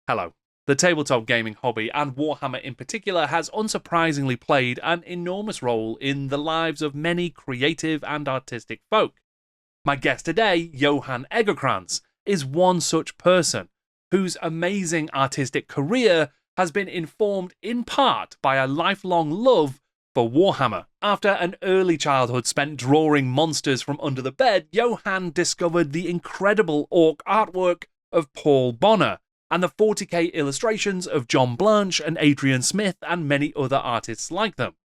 Hello. The tabletop gaming hobby, and Warhammer in particular, has unsurprisingly played an enormous role in the lives of many creative and artistic folk. My guest today, Johan Egerkrans, is one such person, whose amazing artistic career has been informed in part by a lifelong love for Warhammer. After an early childhood spent drawing monsters from under the bed, Johan discovered the incredible orc artwork of Paul Bonner, and the 40k illustrations of John Blanche and Adrian Smith and many other artists like them.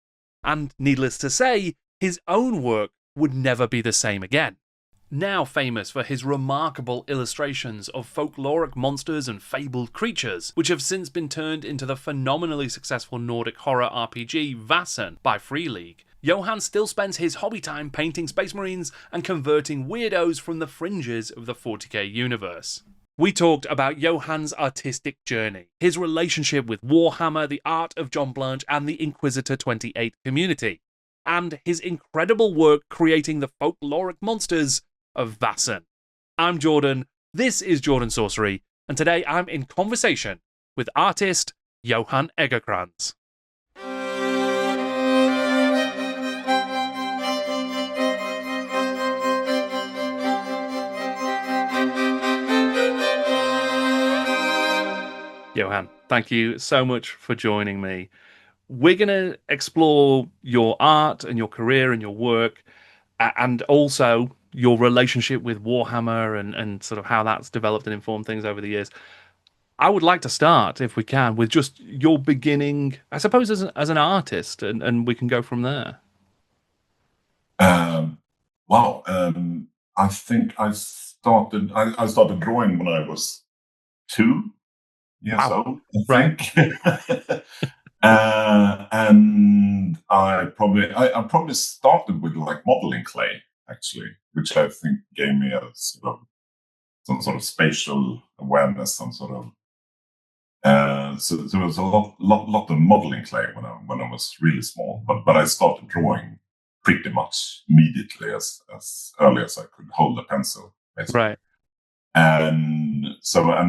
And needless to say, his own work would never be the same again. Now famous for his remarkable illustrations of folkloric monsters and fabled creatures, which have since been turned into the phenomenally successful Nordic horror RPG Vaesen by Free League, Johan still spends his hobby time painting Space Marines and converting weirdos from the fringes of the 40k universe. We talked about Johan's artistic journey, his relationship with Warhammer, the art of John Blanche, and the Inquisitor 28 community, and his incredible work creating the folkloric monsters of Vaesen. I'm Jordan, this is Jordan Sorcery, and today I'm in conversation with artist Johan Egerkrans. Johan, thank you so much for joining me. We're going to explore your art and your career and your work, and also your relationship with Warhammer and sort of how that's developed and informed things over the years. I would like to start, if we can, with just your beginning, I suppose, as an artist, and we can go from there. I think I started drawing when I was 2 years old, I think. And I probably started with like modeling clay, actually, which I think gave me some sort of spatial awareness, some sort of. So there was a lot of modeling clay when I was really small, but I started drawing pretty much immediately as early as I could hold a pencil, basically. Right. And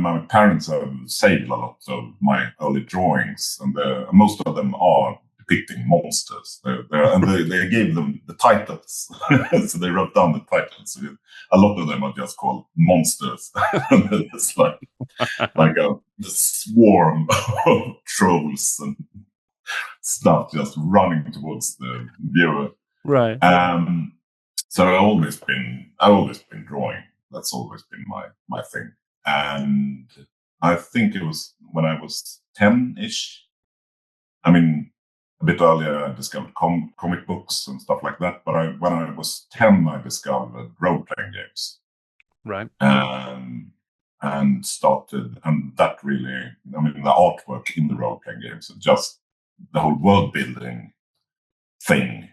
my parents have saved a lot of my early drawings, and most of them are depicting monsters. They gave them the titles, so they wrote down the titles. So a lot of them are just called monsters. It's like a swarm of trolls and stuff just running towards the viewer. Right. So I've always been drawing. That's always been my thing. And I think it was when I was 10-ish. I mean, a bit earlier, I discovered comic books and stuff like that. But when I was 10, I discovered role-playing games. Right. And that really, I mean, the artwork in the role-playing games and just the whole world-building thing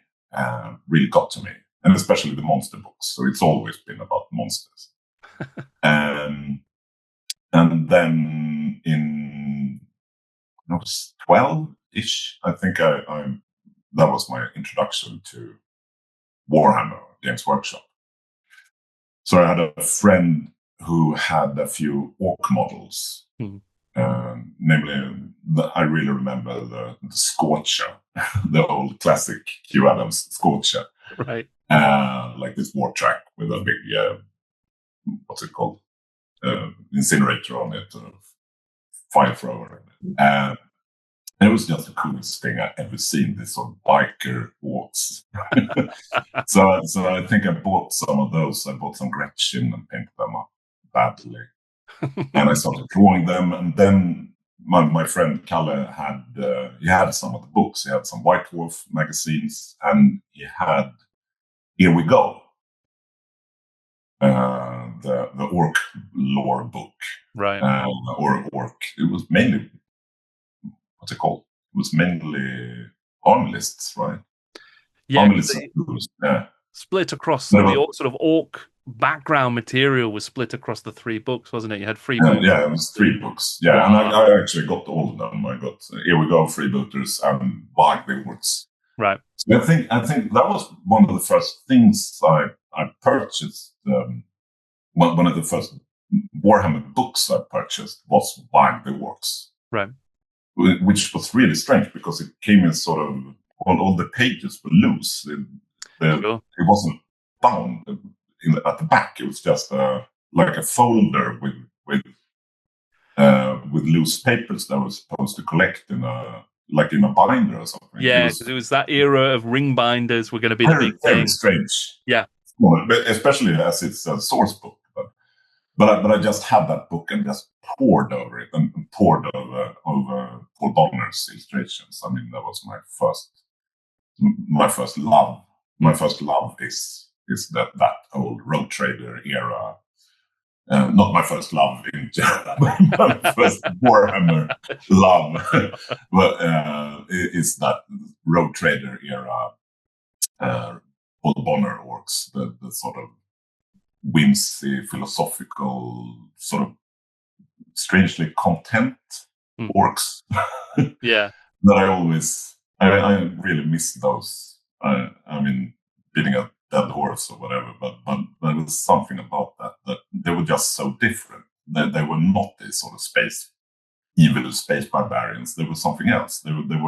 really got to me. And especially the monster books. So it's always been about monsters. And then when I was 12-ish, I think that was my introduction to Warhammer, Games Workshop. So I had a friend who had a few orc models. Namely, I really remember the Scorcher, the old classic Q Adams Scorcher. Right. Like this war track with a big, what's it called? Incinerator on it, fire thrower. And it was just the coolest thing I've ever seen, this sort of biker orcs. So I think I bought some of those. I bought some Gretchen and painted them up badly. And I started drawing them. And then my friend Kalle had some of the books. He had some White Dwarf magazines, and he had Here We Go, the orc lore book. Right. Or orc. It was mainly, what's it called? It was mainly army lists, right? Yeah. Army lists, split across the sort of orc background material was split across the 3 books, wasn't it? You had 3 books. Yeah, it was 3 books. Yeah, wow. And I actually got all of them. I got Here We Go, Freebooters, and Bag the Orcs. Right. So I think that was one of the first things I purchased. One of the first Warhammer books I purchased was Wild Dwarfs, Right. which was really strange because it came in sort of all the pages were loose. Sure. It wasn't bound at the back. It was just like a folder with loose papers that I was supposed to collect in a binder or something. Yeah, because it was that era of ring binders were going to be the very, big very thing. strange. Yeah. Well, especially as it's a source book. But I just had that book and just poured over it and poured over Paul Bonner's illustrations. I mean, that was my first love. My first love is that old Road Trader era. Not my first love in general, my first Warhammer love, but is that Road Trader era. Paul Bonner orcs, the sort of whimsy, philosophical, sort of strangely content orcs. Yeah. That I really miss those. I mean, beating a dead horse or whatever, but there was something about that they were just so different. They were not these sort of evil space barbarians. There was something else. They were the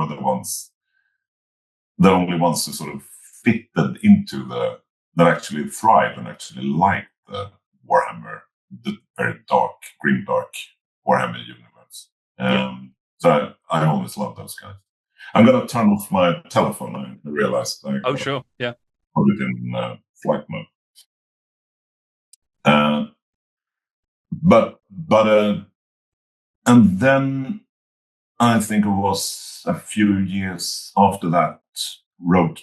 only ones who sort of fitted into that actually thrived and actually liked the Warhammer, the very dark, grimdark Warhammer universe. So I always loved those guys. I'm going to turn off my telephone. I realized. Sure. Yeah. Put it in flight mode. And then I think it was a few years after that, not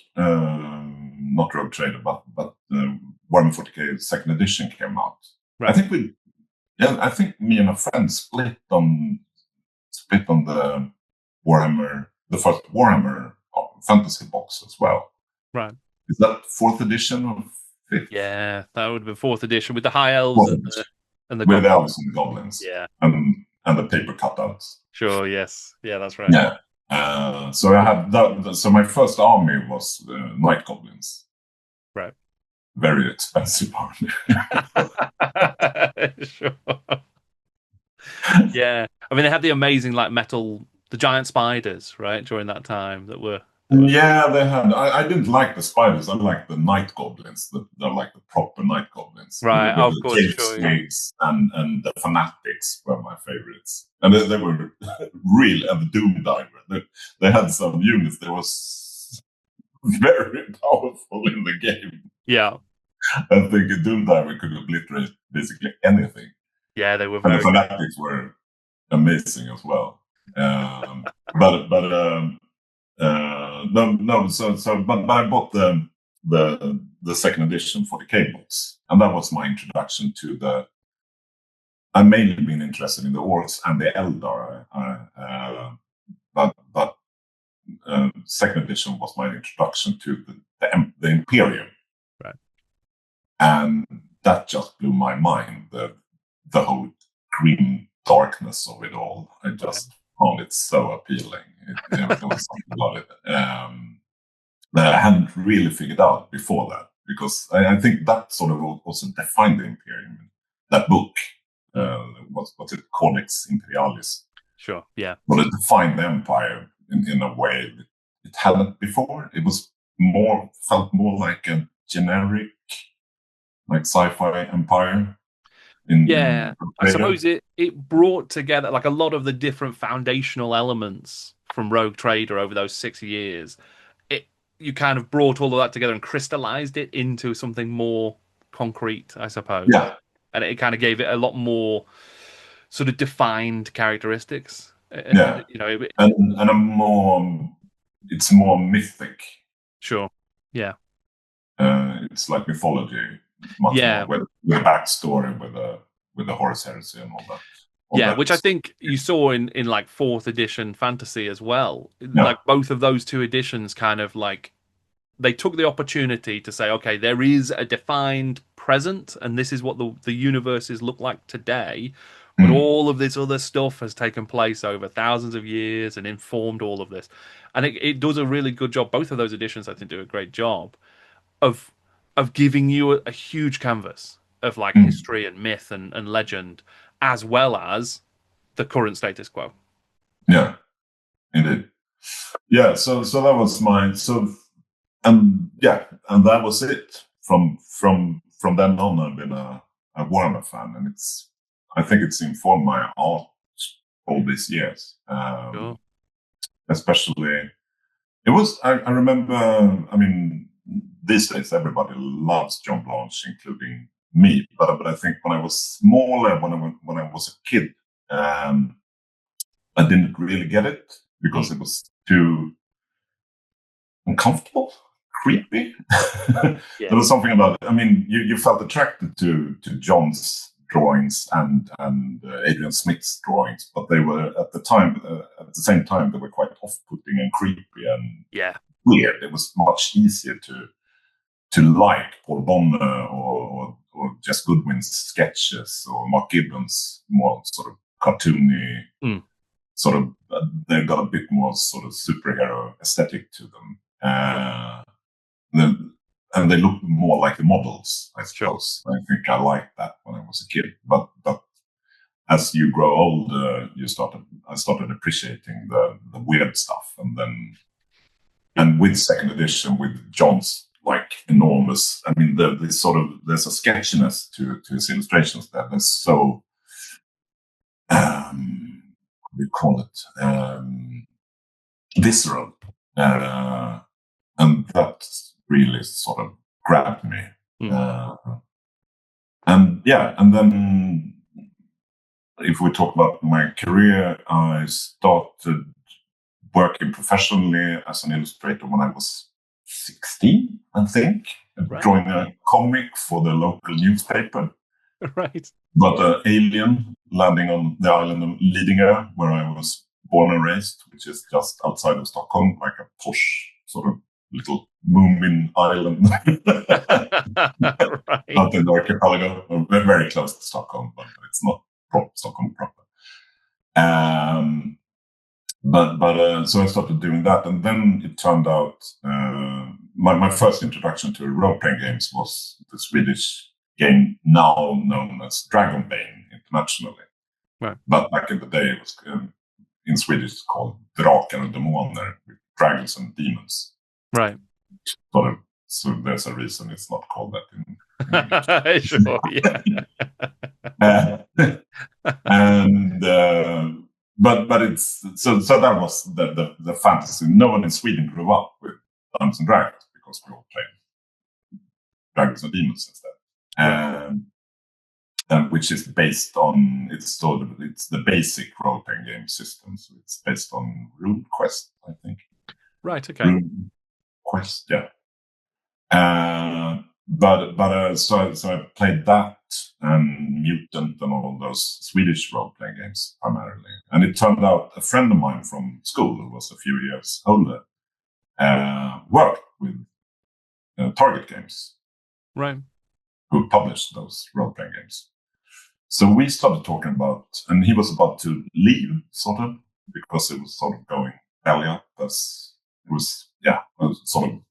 Rogue Trader, but Warhammer 40K second edition came out. Right. I think me and a friend split on the Warhammer, the first Warhammer fantasy box as well. Right. Is that fourth edition or fifth? Yeah, that would be fourth edition with the high elves and the with the elves and goblins. Yeah. And the paper cutouts. Sure. Yes. Yeah, that's right. Yeah. So I had that. So my first army was night goblins. Right. Very expensive army. Sure. Yeah. I mean, they had the amazing the giant spiders, right, during that time that were. Yeah, they had. I didn't like the spiders. I liked the night goblins. They're like the proper night goblins. Right, with of course. Sure, Swigs and the fanatics were my favorites. And they were real. And the Doom Diver. They had some units that was very powerful in the game. Yeah. I think a Doom Diver could obliterate basically anything. Yeah, they were very and the fanatics were amazing as well. But I bought the second edition 40K box, and that was my introduction to I've mainly been interested in the orcs and the Eldar, but second edition was my introduction to the Imperium, right? And that just blew my mind. The whole grim darkness of it all. I just found it so appealing. There was something about it that I hadn't really figured out before that, because I think that sort of also defined the Imperium. That book, what's it, Codex Imperialis? Sure, yeah. Well, it defined the Empire in a way that it hadn't before. It was felt more like a generic, like sci-fi empire. I suppose it brought together like a lot of the different foundational elements from Rogue Trader over those 6 years. You kind of brought all of that together and crystallized it into something more concrete, I suppose. Yeah. And it kind of gave it a lot more sort of defined characteristics. Yeah. And it's more mythic. Sure. Yeah. It's like mythology. Much more with a backstory with the Horus Heresy and all that. Which I think you saw in like fourth edition fantasy as well. Yeah. Like both of those two editions kind of like they took the opportunity to say, okay, there is a defined present and this is what the universes look like today. But all of this other stuff has taken place over thousands of years and informed all of this. And it does a really good job. Both of those editions, I think, do a great job of giving you a huge canvas of like history and myth and legend, as well as the current status quo. Yeah, indeed. Yeah, so that was my and that was it. From then on, I've been a Warhammer fan, and I think it's informed my art all these years. Sure. Especially, it was. I remember. I mean, these days everybody loves John Blanche, including me. But I think when I was smaller, when I was a kid, I didn't really get it because it was too uncomfortable, creepy. Yeah. There was something about it. I mean, you felt attracted to John's drawings and Adrian Smith's drawings, but they were at the same time they were quite off-putting and creepy and weird. It was much easier to like Paul Bonner or Jess Goodwin's sketches or Mark Gibbon's more sort of cartoony. Sort of, they've got a bit more sort of superhero aesthetic to them. And they look more like the models, I suppose. Sure. I think I liked that when I was a kid. But as you grow older, I started appreciating the weird stuff. And with second edition, with John's like enormous, I mean, there's a sketchiness to his illustrations there. There's so, what do you call it? Visceral. And that really sort of grabbed me. And then if we talk about my career, I started working professionally as an illustrator when I was 16, I think, drawing a comic for the local newspaper. Right. But an alien landing on the island of Lidingö, where I was born and raised, which is just outside of Stockholm, like a posh sort of little Moomin island. Right. Out in the archipelago. We're very close to Stockholm, but it's not Stockholm proper. So I started doing that, and then it turned out my first introduction to role-playing games was the Swedish game now known as Dragonbane internationally. Right. But back in the day, it was in Swedish it's called Drakar och Demoner, with dragons and demons. Right. So there's a reason it's not called that in English. Sure, yeah. But it's so that was the fantasy. No one in Sweden grew up with Dungeons and Dragons because we all played Dragons and Demons instead. Which is based on it's the basic role playing game system. So it's based on RuneQuest, I think. Right. Okay. RuneQuest, yeah. So I played that and Mutant and all those Swedish role-playing games primarily. And it turned out a friend of mine from school, who was a few years older, worked with Target Games, right? Who published those role-playing games. So we started talking about, and he was about to leave, sort of, because it was sort of going belly up. It was sort of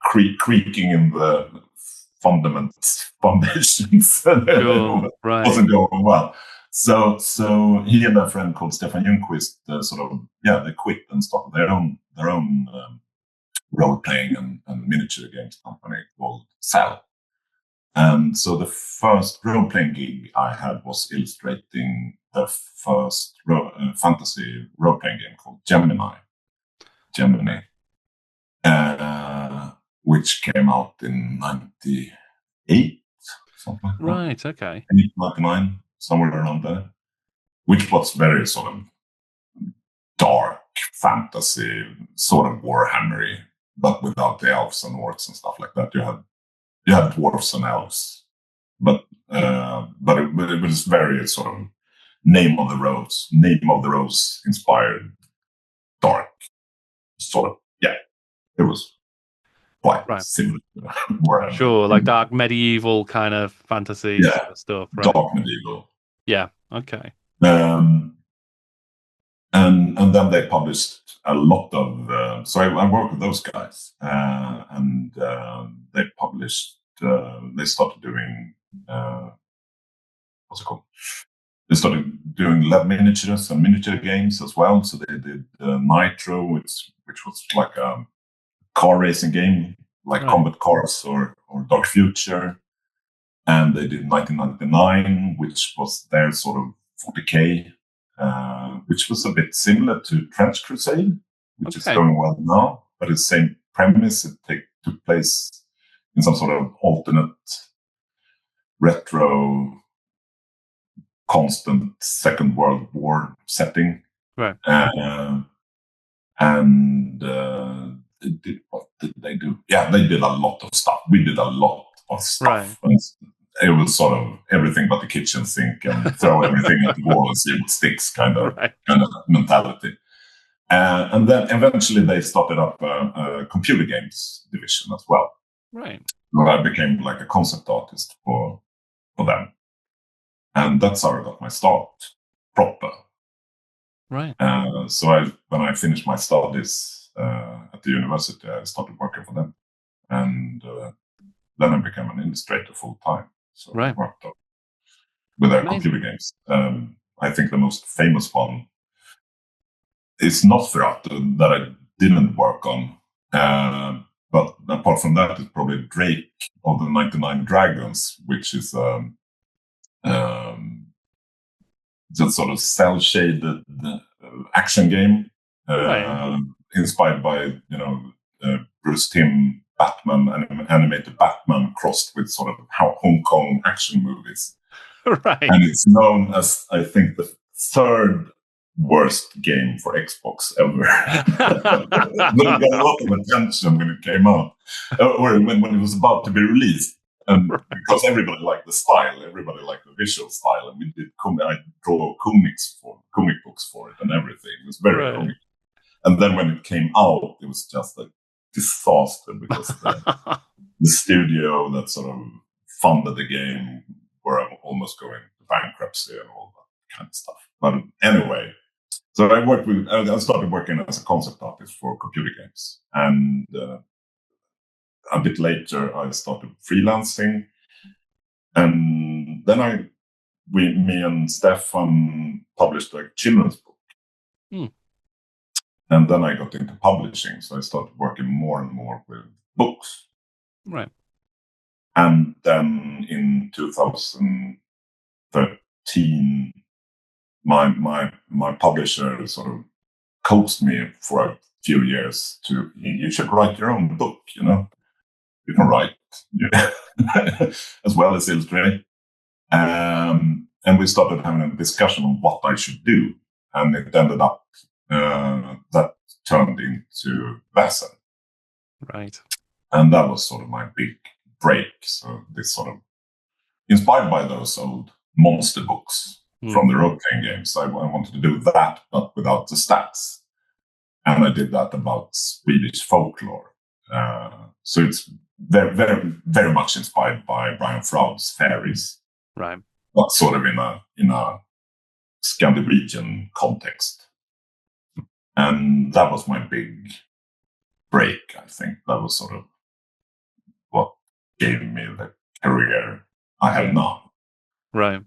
creaking in the foundations. Sure, right. Wasn't going well. So he and a friend called Stefan Ljungqvist they quit and started their own role playing and miniature games company called Cell. And so the first role playing gig I had was illustrating the first fantasy role playing game called Gemini, which came out in 98, something like that. Right, okay. 99, somewhere around there. Which was very sort of dark fantasy, sort of Warhammery, but without the elves and orcs and stuff like that. You had dwarves and elves, but it was very sort of Name of the Rose inspired dark sort of, it was quite similar to Warhammer. Sure, like dark medieval kind of fantasy stuff. Right? Dark medieval. Yeah, okay. And then they published a lot of. So I worked with those guys, and they published they started doing what's it called? They started doing lab miniatures and miniature games as well. So they did Nitro, which was like a car racing game, like Combat Cars or Dark Future. And they did 1999, which was their sort of 40K, which was a bit similar to Trench Crusade, which is going well now, but it's the same premise. It took place in some sort of alternate, retro, constant Second World War setting. Right. What did they do? Yeah, they did a lot of stuff. We did a lot of stuff. Right. It was sort of everything but the kitchen sink and throw everything at the wall and see what sticks kind of mentality. And then eventually they started up a computer games division as well. Right. Where I became like a concept artist for them. And that's how I got my start proper. Right. So when I finished my studies at the university, I started working for them. And then I became an illustrator full time. So I worked with their computer games. I think the most famous one is Nosferatu that I didn't work on. But apart from that, it's probably Drake of the 99 Dragons, which is just sort of cel-shaded action game, inspired by Bruce Timm Batman, animated Batman crossed with sort of Hong Kong action movies. Right. And it's known as, I think, the third worst game for Xbox ever. But it got a lot of attention when it came out, or when it was about to be released. And because everybody liked the style, everybody liked the visual style, and I draw comic books for it and everything. It was very comic. And then when it came out, it was just a disaster because the studio that sort of funded the game were almost going to bankruptcy and all that kind of stuff. But anyway, so I started working as a concept artist for computer games, and a bit later, I started freelancing, and then me and Stefan published a children's book. And then I got into publishing, so I started working more and more with books. Right. And then in 2013, my publisher sort of coaxed me for a few years you should write your own book, You can write as well as illustrate. And we started having a discussion on what I should do. And it ended up that turned into Vaesen. Right. And that was sort of my big break. So this sort of inspired by those old monster books from the role-playing games. I wanted to do that, but without the stats. And I did that about Swedish folklore. So it's very, very, very much inspired by Brian Froud's fairies, right? But sort of in a Scandinavian context, and that was my big break. I think that was sort of what gave me the career I have now. Right.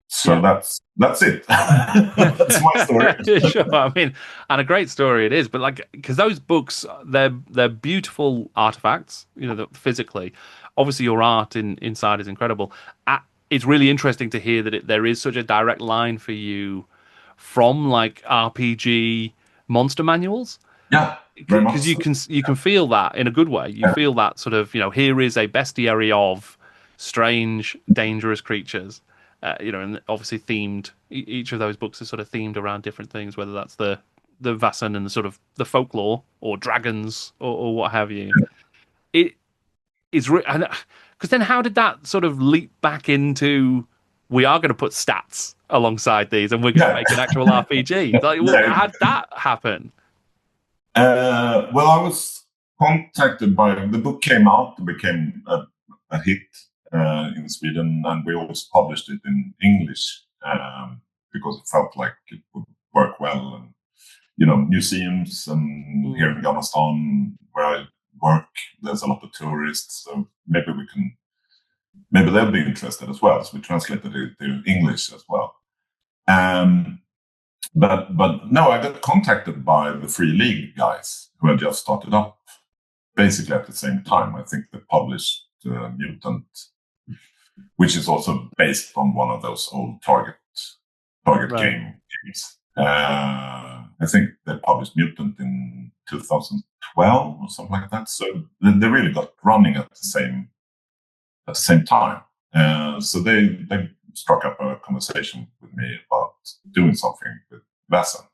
So that's it. That's my story. Sure. I mean, and a great story it is, but because those books, they're beautiful artifacts, physically. Obviously, your art inside is incredible. It's really interesting to hear that there is such a direct line for you from RPG monster manuals. Yeah, because you can feel that in a good way. You feel that sort of here is a bestiary of strange, dangerous creatures. And obviously themed. Each of those books is sort of themed around different things, whether that's the Vaesen and the sort of the folklore or dragons or what have you. It is because then how did that sort of leap back into we are going to put stats alongside these and we're going to make an actual RPG? How did that happen? Well, I was contacted by the book came out, it became a hit. In Sweden, and we also published it in English because it felt like it would work well. And museums and here in Afghanistan, where I work, there's a lot of tourists, so maybe we can maybe they'll be interested as well. So we translated it to English as well. But no, I got contacted by the Free League guys who had just started up, basically at the same time. I think they published Mutant, which is also based on one of those old Target games. I think they published Mutant in 2012 or something like that. So they really got running at the same time. So they struck up a conversation with me about doing something with Vaesen.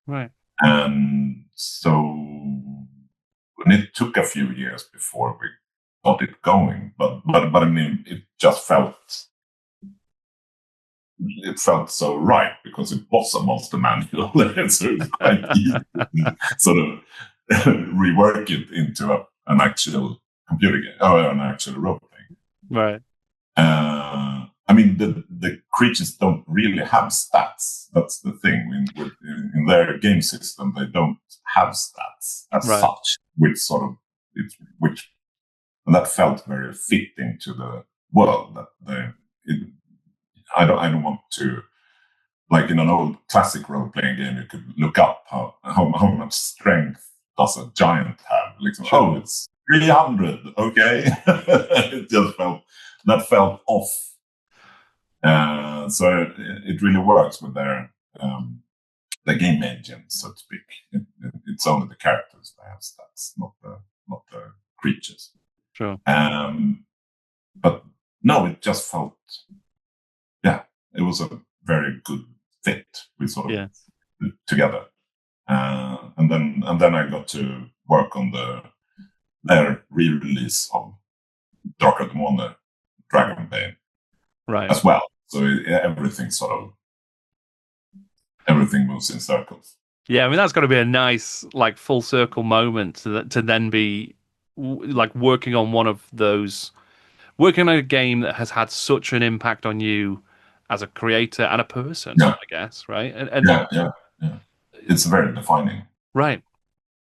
Right. And so it took a few years before we got it going, but I mean, it just felt so right because it was a monster manual. So it was quite easy to sort of rework it into an actual computer game or an actual role playing. Right. I mean, the creatures don't really have stats. That's the thing. In their game system, they don't have stats as such, and that felt very fitting to the world. I don't want to, like in an old classic role-playing game, you could look up how much strength does a giant have. Like, sure. It's 300. Okay, it just felt off. So it really works with their game engine, so to speak. It's only the characters that have stats, not the creatures. Sure. But no, it just felt, it was a very good fit. We sort of together, and then I got to work on their re-release of Drakar Demoner, Dragonbane, right, as well. So everything moves in circles. Yeah, I mean that's got to be a nice like full circle moment to then be like working on working on a game that has had such an impact on you as a creator and a person, I guess, right? And yeah. It's very defining. Right.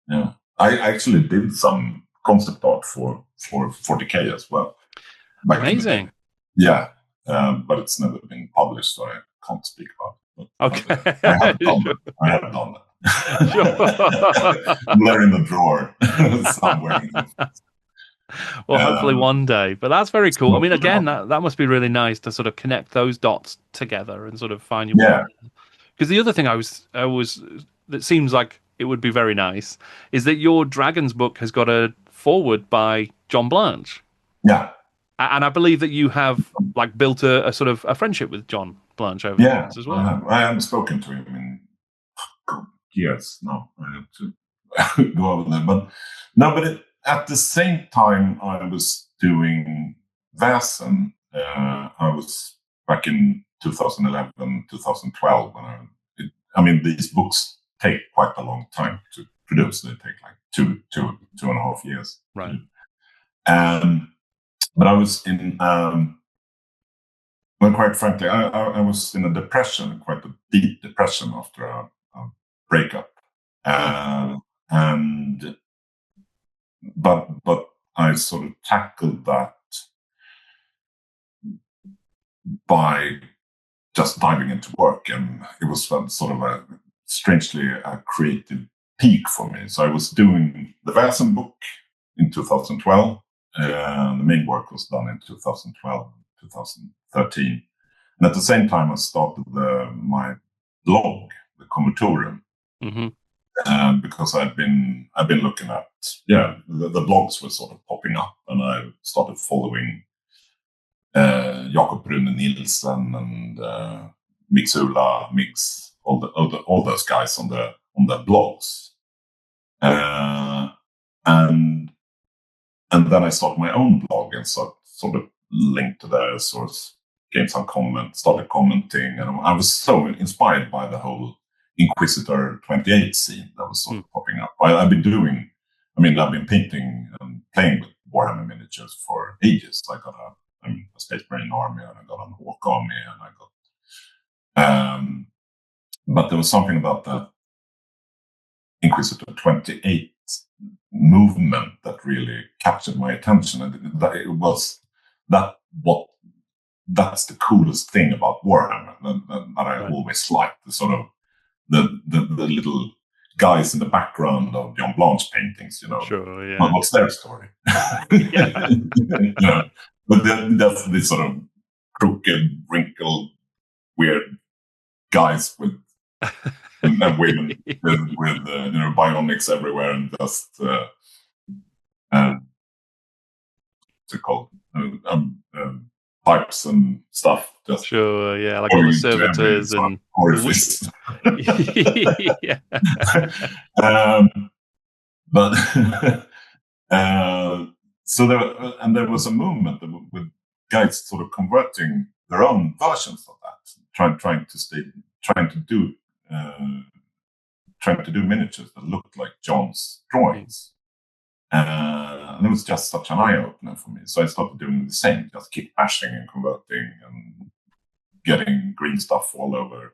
Yeah. I actually did some concept art for 40K as well. Amazing. Yeah. But it's never been published, so I can't speak about it. Okay. I have done that. Sure. They're in the drawer somewhere. Well, hopefully one day. But that's very cool. I mean, again, that must be really nice to sort of connect those dots together and sort of find your way. Because the other thing that seems like it would be very nice is that your Dragons book has got a foreword by John Blanche. Yeah. And I believe that you have like built a sort of a friendship with John Blanche over the years as well. I haven't spoken to him in years now. I have to go over there. But at the same time I was doing Vaesen, I was back in 2011, 2012 when these books take quite a long time to produce. They take like two and a half years. Right. But I was in, quite frankly, I was in a depression, quite a deep depression after a breakup. But I sort of tackled that by just diving into work, and it was sort of strangely a creative peak for me. So I was doing the Vaesen book in 2012. The main work was done in 2012, 2013. And at the same time, I started my blog, the Convertorum, because I've been looking at, the blogs were sort of popping up, and I started following Jakob Brune Nielsen and Mixula, Mix, all those guys on the blogs, and then I started my own blog and sort of linked to their source, gave some comments, started commenting, and I was so inspired by the whole Inquisitor 28 scene that was sort of popping up. I've been painting and playing with Warhammer miniatures for ages. I got a Space Marine army, and I got an Orc army, and I got but there was something about the Inquisitor 28 movement that really captured my attention, and that it was what that's the coolest thing about Warhammer that I always liked, the sort of the little guys in the background of John Blanche paintings, Sure, yeah. What's their story? But then that's this sort of crooked, wrinkled, weird guys with and women with bionics everywhere and just what's it called? Pipes and stuff. Just sure, yeah, like all the servitors and orifice. Yeah. But so there was a movement with guys sort of converting their own versions of that, trying to do miniatures that looked like John's drawings. And it was just such an eye-opener for me. So I started doing the same, just keep bashing and converting and getting green stuff all over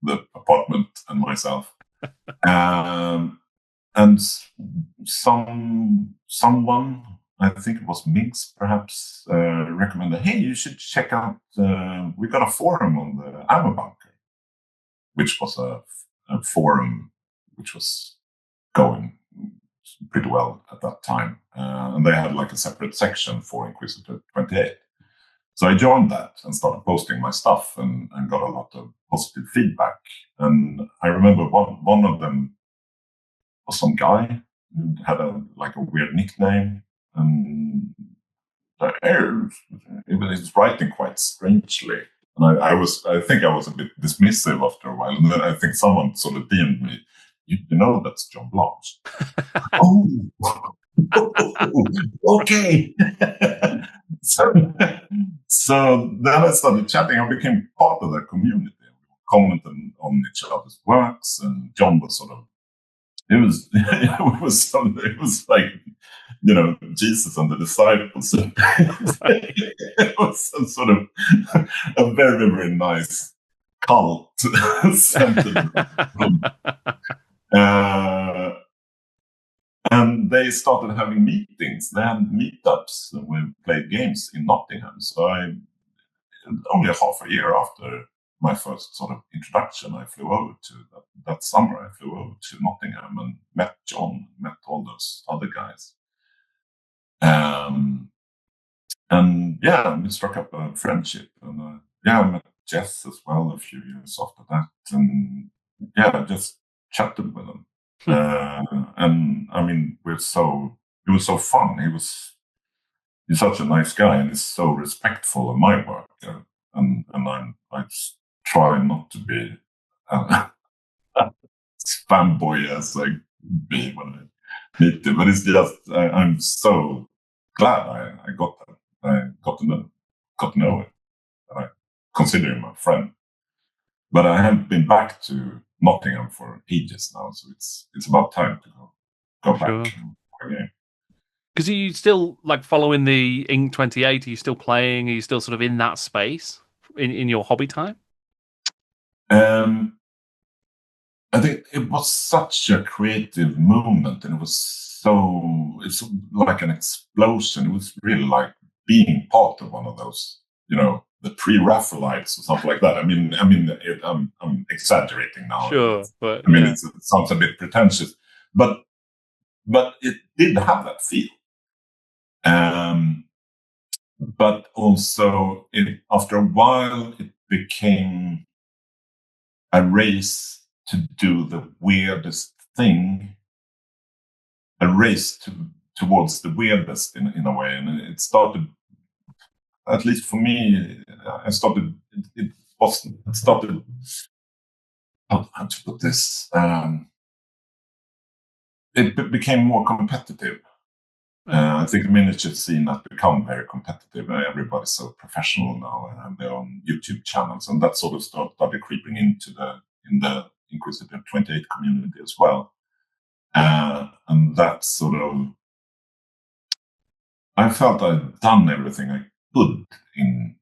the apartment and myself. And someone, I think it was Miggs, perhaps, recommended, hey, you should check out, we got a forum on the Ammo Bunker, which was a forum which was going pretty well at that time. And they had like a separate section for Inquisitor 28. So I joined that and started posting my stuff and got a lot of positive feedback. And I remember one of them was some guy who had a weird nickname, and he was writing quite strangely. And I think I was a bit dismissive after a while. And then I think someone sort of DM'd me, you know that's John Blanche. Okay. So then I started chatting. I became part of that community. We commented on each other's works, and John was sort of, it was like, Jesus and the disciples. It was some sort of a very, very nice cult centered. And they started having meetings. They had meetups and we played games in Nottingham. So only half a year after my first sort of introduction, I flew over to that summer. I flew over to Nottingham and met John, met all those other guys. And yeah, we struck up a friendship. And I met Jess as well a few years after that. And yeah, just chatted with him. And I mean, it was so fun. He's such a nice guy, and he's so respectful of my work. And I just try not to be fanboy as I be when I meet him. But it's just I'm so glad I got that. I got to know it. I consider him a friend. But I haven't been back to Nottingham for ages now, so it's about time to go back again. Because are you still following the Inc 28? Are you still playing? Are you still sort of in that space in your hobby time? I think it was such a creative movement, and it's like an explosion. It was really like being part of one of those, the pre-Raphaelites or something like that. I mean, I'm exaggerating now. Sure, but it sounds a bit pretentious, but it did have that feel. But also, after a while, it became a race to do the weirdest thing, a race towards the weirdest in a way, and it started. At least for me, How to put this? It became more competitive. I think the miniature scene has become very competitive. Everybody's so professional now and have their own YouTube channels, and that sort of started creeping into in the Inquisitor 28 community as well. And that sort of, I felt I'd done everything I could in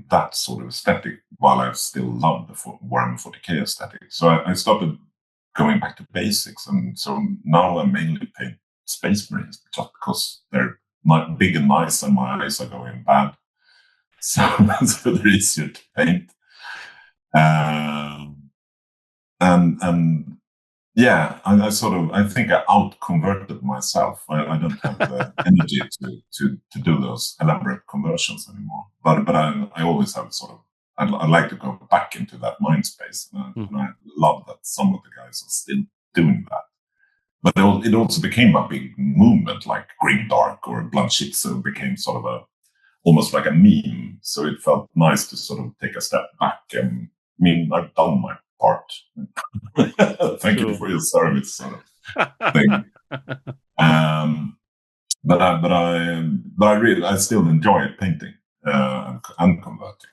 that sort of aesthetic, while I still loved the Warhammer 40k aesthetic. So I started going back to basics, and so now I mainly paint Space Marines just because they're big and nice, and my eyes are going bad. so, so they're easier to paint. And yeah, I think I out-converted myself. I don't have the energy to do those elaborate conversions anymore. But I always have I like to go back into that mind space, and I love that some of the guys are still doing that. But it also became a big movement, like Grimdark or Blanchitsu became sort of almost like a meme. So it felt nice to sort of take a step back. And I mean, I've done my part. Thank you for your service, sort of thing. But I still enjoy painting and converting.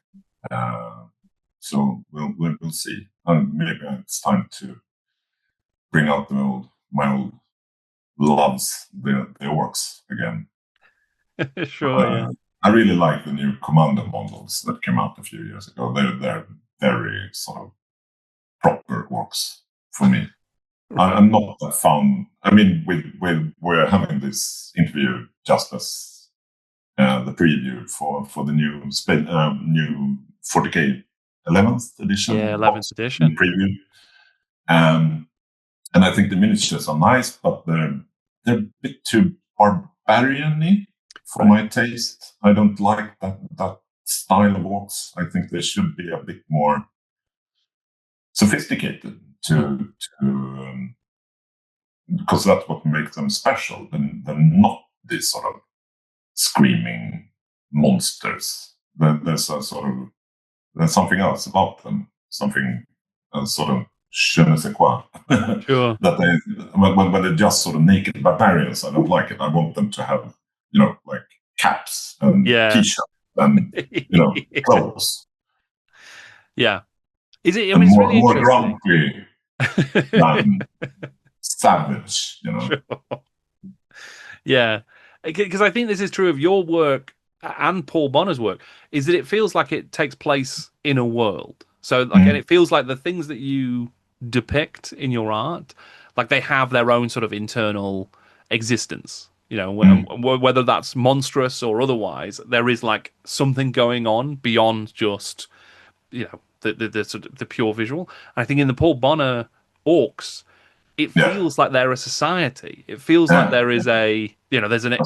So we'll see. Maybe it's time to bring out my old loves, the orcs again. Sure, yeah. I really like the new Commander models that came out a few years ago. They're very sort of proper orcs for me. I'm not that fan. I mean, we're having this interview just as the preview for the new new 40k 11th edition. Yeah, 11th edition preview. And I think the miniatures are nice, but they're a bit too barbarian-y for my taste. I don't like that style of orcs. I think they should be a bit more sophisticated because that's what makes them special. They're not these sort of screaming monsters. There's something else about them. Something sort of je ne sais quoi. Sure. That when they're just sort of naked barbarians, I don't like it. I want them to have, like caps and t-shirts and, clothes. Yeah. Is it? I mean, it's really more interesting. grumpy than savage, Sure. Yeah, because I think this is true of your work and Paul Bonner's work. Is that it feels like it takes place in a world. So, like, and it feels like the things that you depict in your art, like they have their own sort of internal existence. Whether that's monstrous or otherwise, there is like something going on beyond just, the sort of the pure visual. And I think in the Paul Bonner orcs, it feels like they're a society. It feels like there is there's an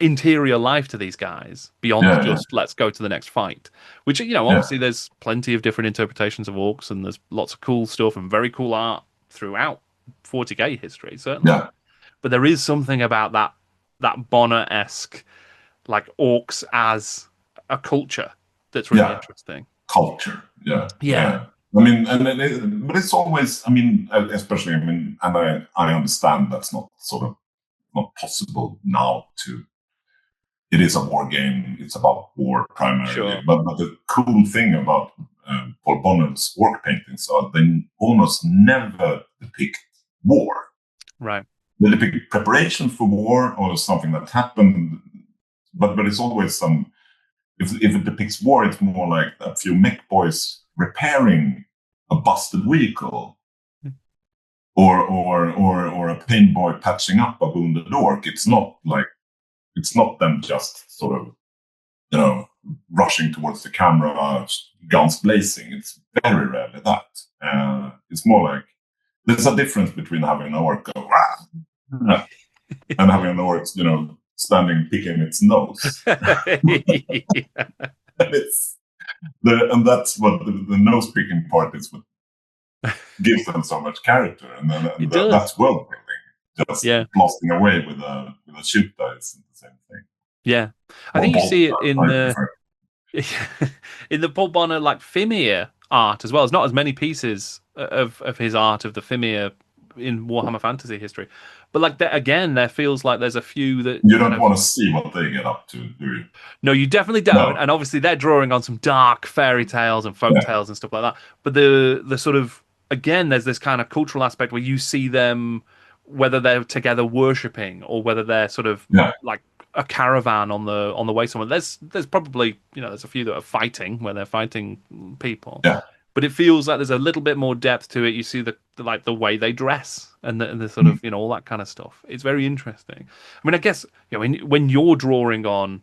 interior life to these guys beyond just let's go to the next fight. Which, obviously there's plenty of different interpretations of orcs, and there's lots of cool stuff and very cool art throughout 40k history, certainly. Yeah. But there is something about that Bonner-esque, like orcs as a culture that's really interesting. Culture, yeah. I mean, but it's always, I mean, especially, I mean, and I understand that's not possible now it is a war game. It's about war primarily. Sure. But the cool thing about Paul Bonner's orc paintings are they almost never depict war. Right. They depict preparation for war or something that happened, but it's always some. If it depicts war, it's more like a few mech boys repairing a busted vehicle, or a paint boy patching up a wounded orc. It's not them just sort of, rushing towards the camera, guns blazing. It's very rarely that. It's more like there's a difference between having an orc go and having an orc, standing picking its nose. And that's what the nose picking part is, what gives them so much character, and that's world building. Just blasting away with a shoot dice, the same thing. Yeah, I think you see it in in the Paul Bonner like Fimir art as well. There's not as many pieces of his art of the Fimir in Warhammer Fantasy history, but like again, there feels like there's a few that you don't want to see what they get up to, do you? No, you definitely don't. No. And obviously, they're drawing on some dark fairy tales and folk tales and stuff like that. But the sort of again, there's this kind of cultural aspect where you see them, whether they're together worshipping or whether they're sort of like a caravan on the way somewhere. There's probably there's a few that are fighting where they're fighting people. Yeah. But it feels like there's a little bit more depth to it. You see the way they dress and the sort of all that kind of stuff. It's very interesting. I mean, I guess when you're drawing on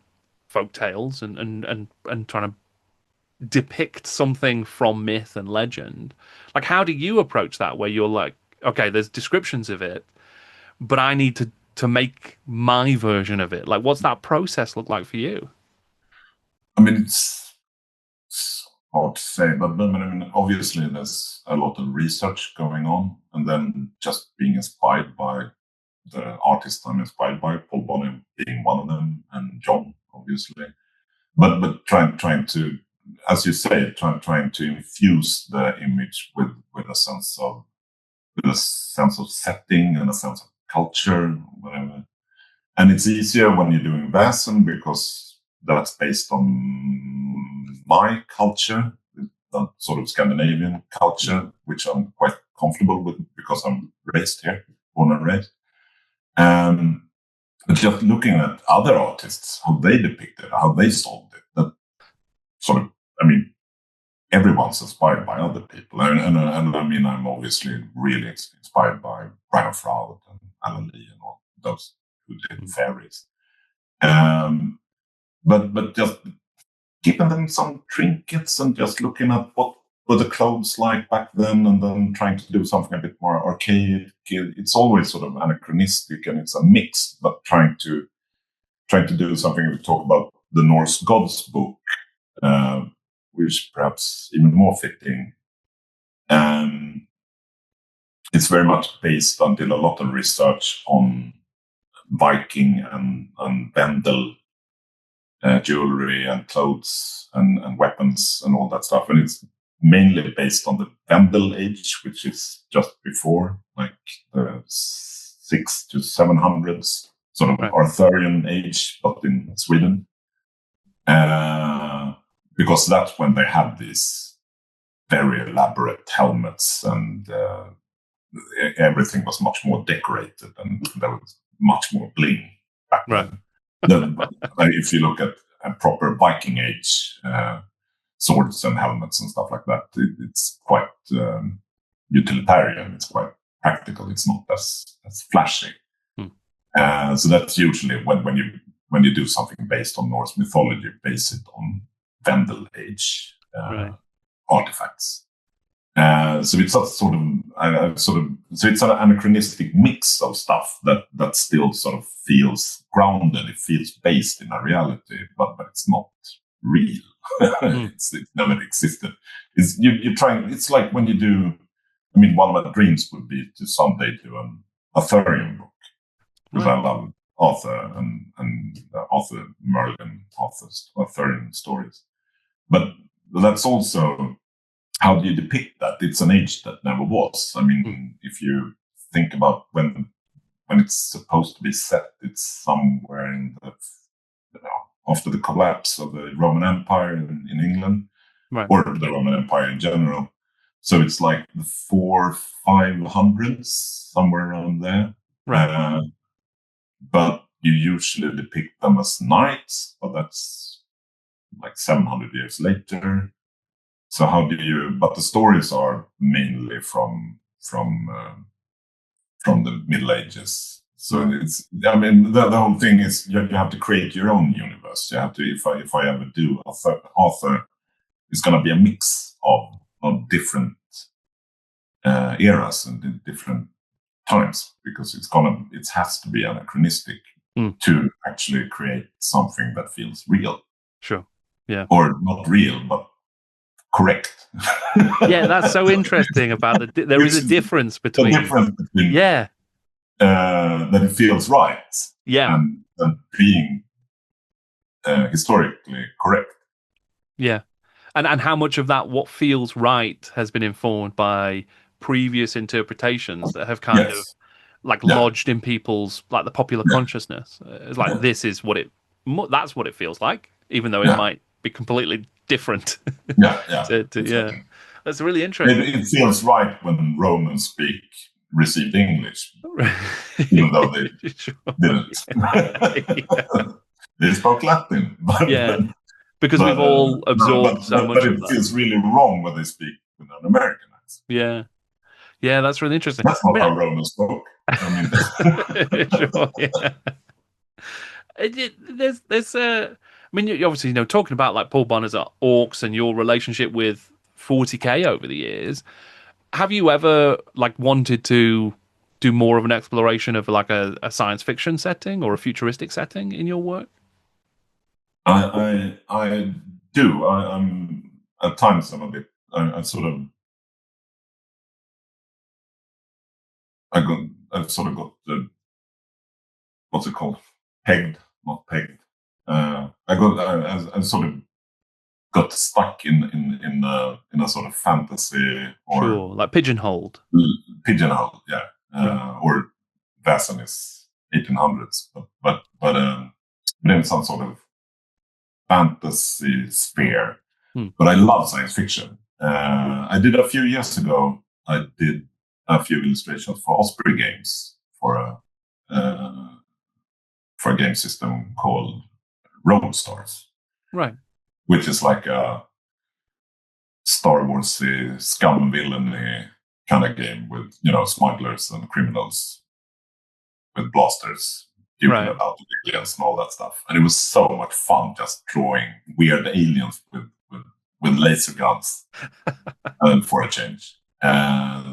folk tales and trying to depict something from myth and legend. Like, how do you approach that? Where you're like, okay, there's descriptions of it, but I need to make my version of it. Like, what's that process look like for you? I mean, it's hard to say, but I mean, obviously there's a lot of research going on, and then just being inspired by the artists I'm inspired by, Paul Bonner being one of them, and John, obviously. But trying to, as you say, trying to infuse the image with a sense of setting and a sense of culture, whatever. And it's easier when you're doing Vaesen because that's based on my culture, that sort of Scandinavian culture, which I'm quite comfortable with because I'm raised here, born and raised. But just looking at other artists, how they depicted, how they solved it, that sort of, I mean, everyone's inspired by other people. And I mean, I'm obviously really inspired by Brian Froud and Alan Lee and all those who did fairies. But just giving them some trinkets and just looking at what were the clothes like back then, and then trying to do something a bit more archaic. It's always sort of anachronistic, and it's a mix, but trying to do something. We talk about the Norse Gods book, which perhaps even more fitting. It's very much based on, did a lot of research on Viking and Vendel jewelry and clothes and weapons and all that stuff. And it's mainly based on the Vendel age, which is just before, like the 600s to 700s, sort of Arthurian age, but in Sweden. Because that's when they had these very elaborate helmets, and everything was much more decorated, and there was much more bling back then. If you look at a proper Viking age swords and helmets and stuff like that, it's quite utilitarian. It's quite practical. It's not as flashy. So that's usually when you do something based on Norse mythology, base it on Vendel age artifacts. So it's a sort of so it's an anachronistic mix of stuff that still sort of feels grounded. It feels based in a reality, but it's not real. It's never existed. You're trying. It's like when you do. I mean, one of my dreams would be to someday do an Arthurian book, because I love Arthur and Arthur Merlin, Arthurian stories. But that's also, how do you depict that? It's an age that never was. I mean, if you think about when it's supposed to be set, it's somewhere in the, after the collapse of the Roman Empire in England, or the Roman Empire in general. So it's like the 400-500s, somewhere around there. But you usually depict them as knights, but that's like 700 years later. So how do you? But the stories are mainly from the Middle Ages. So it's. I mean, the whole thing is you have to create your own universe. You have to. If I ever do Arthur, it's going to be a mix of different eras and different times, because it has to be anachronistic to actually create something that feels real. Sure. Yeah. Or not real, but correct. Yeah, that's so interesting about there is a difference between that it feels right, and being historically correct. Yeah, and how much of that what feels right has been informed by previous interpretations that have kind of lodged in people's, like, the popular consciousness. It's like, this is what that's what it feels like, even though it might be completely different. Exactly. That's really interesting. It feels right when Romans received English, even though they didn't. They spoke Latin, because we've all absorbed so much of that. But it feels really wrong when they speak with an American accent. Yeah, that's really interesting. That's not how Romans spoke. I mean, sure, yeah. There's mean, you obviously, talking about like Paul Bonner's orcs and your relationship with 40k over the years, have you ever like wanted to do more of an exploration of like a science fiction setting or a futuristic setting in your work? I do. I'm at times I'm a bit. I sort of. I've sort of got the, what's it called? Pegged, not pegged. I sort of got stuck in a sort of fantasy or Sure, like pigeonholed. pigeonhole, yeah. Right. Or Vaesen is 1800s, but in some sort of fantasy sphere. But I love science fiction. I did a few years ago. I did a few illustrations for Osprey Games for a game system called Stars, Right. which is like a Star Wars scum villainy kind of game with smugglers and criminals with blasters duking Right. about aliens and all that stuff. And it was so much fun just drawing weird aliens with laser guns for a change.